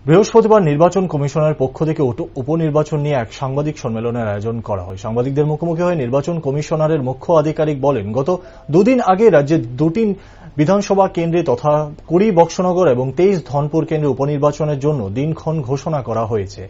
বৃহস্পতিবার নির্বাচন কমিশনের পক্ষ থেকে উপনির্বাচন নিয়ে এক সাংবাদিক সম্মেলনের আয়োজন করা হয়। সাংবাদিকদের মুখোমুখি হয়ে নির্বাচন কমিশনারের মুখ্য আধিকারিক বলেন, গত দুদিন আগে রাজ্যের দুটি বিধানসভা কেন্দ্রে তথা 20 বক্সনগর এবং 23 ধনপুর কেন্দ্রে উপনির্বাচনের জন্য দিনক্ষণ ঘোষণা করা হয়েছে,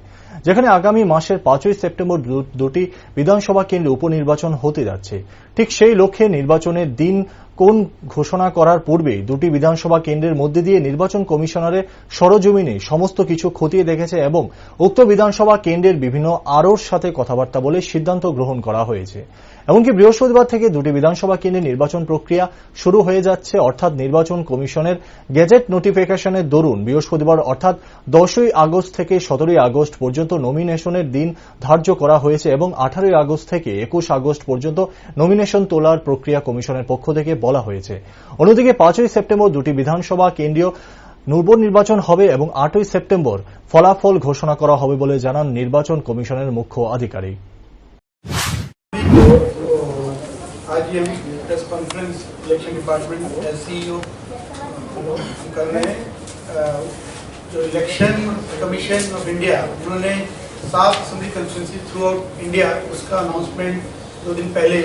যেখানে আগামী মাসের 5ই সেপ্টেম্বর দুটি বিধানসভা কেন্দ্রে উপনির্বাচন হতে যাচ্ছে। ঠিক সেই লক্ষ্যে নির্বাচনের দিন কোন ঘোষণা করার পূর্বেই দুটি বিধানসভা কেন্দ্রের মধ্যে দিয়ে নির্বাচন কমিশনারের সরজমিনে সমস্ত কিছু খতিয়ে দেখেছে এবং উক্ত বিধানসভা কেন্দ্রের বিভিন্ন আরোর সাথে কথাবার্তা বলে সিদ্ধান্ত গ্রহণ করা হয়েছে। এমনকি বৃহস্পতিবার থেকে দুটি বিধানসভা কেন্দ্রে নির্বাচন প্রক্রিয়া শুরু হয়ে যাচ্ছে, অর্থাৎ নির্বাচন কমিশনের গেজেট নোটিফিকেশনের দরুন বৃহস্পতিবার অর্থাৎ 10ই আগস্ট থেকে 17ই আগস্ট পর্যন্ত নমিনেশনের দিন ধার্য করা হয়েছে এবং 18ই আগস্ট থেকে 21 আগস্ট পর্যন্ত নমিনেশন তোলার প্রক্রিয়া কমিশনের পক্ষ থেকে বলা হয়েছে। অন্যদিকে 5ই সেপ্টেম্বর দুটি বিধানসভা কেন্দ্রীয় নির্বাচন হবে এবং 8ই সেপ্টেম্বর ফলাফল ঘোষণা করা হবে বলে জানান নির্বাচন কমিশনের মুখ্য আধিকারিক। आज ये प्रेस कॉन्फ्रेंस इलेक्शन डिपार्टमेंट एससीईओ कर रहे हैं। जो इलेक्शन कमीशन ऑफ इंडिया उन्होंने 7 assembly constituency through out India उसका अनाउंसमेंट 2 दिन पहले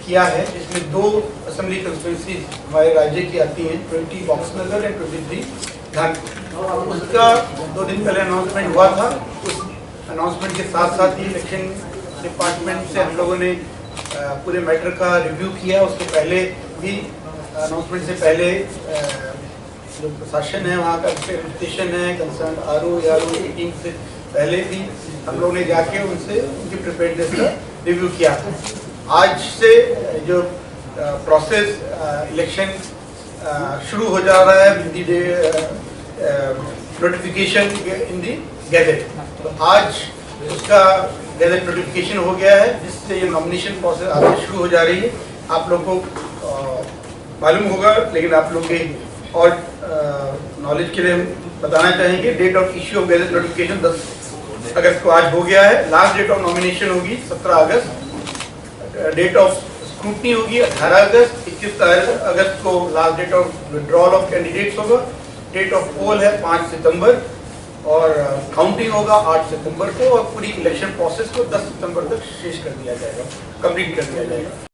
किया है, जिसमें 2 असेंबली कंस्टिट्यूंसी हमारे राज्य की आती हैं, 20 बॉक्सनगर एंड 23 धनपुर। उसका 2 दिन पहले अनाउंसमेंट हुआ था। उस अनाउंसमेंट के साथ साथ ही इलेक्शन डिपार्टमेंट से हम लोगों ने पूरे मैटर का रिव्यू किया। उसके पहले भी अनाउंसमेंट से पहले जो प्रशासन है वहाँ का रिप्रेजेंटेशन है, कंसर्न आरओ मीटिंग से पहले भी हम लोगों ने जाके उनसे उनकी प्रिपेयर्डनेस का रिव्यू किया था। आज से जो प्रोसेस इलेक्शन शुरू हो जा रहा है with the notification in the gadget. तो आज उसका गैजेट नोटिफिकेशन हो गया है, जिससे ये नॉमिनेशन प्रोसेस आज से शुरू हो जा रही है। आप लोग को मालूम होगा, लेकिन आप लोग के और नॉलेज के लिए बताना चाहेंगे, date of issue of gazette notification 10 अगस्त को आज हो गया है। लास्ट डेट ऑफ नॉमिनेशन होगी 17 अगस्त। डेट ऑफ स्क्रूटनी होगी 18 अगस्त। 21 अगस्त को last date of withdrawal of candidates होगा। डेट ऑफ पोल है 5 सितंबर और काउंटिंग होगा 8 सितंबर को और पूरी इलेक्शन प्रोसेस को 10 सितंबर तक शेष कर दिया जाएगा, कंप्लीट कर दिया जाएगा।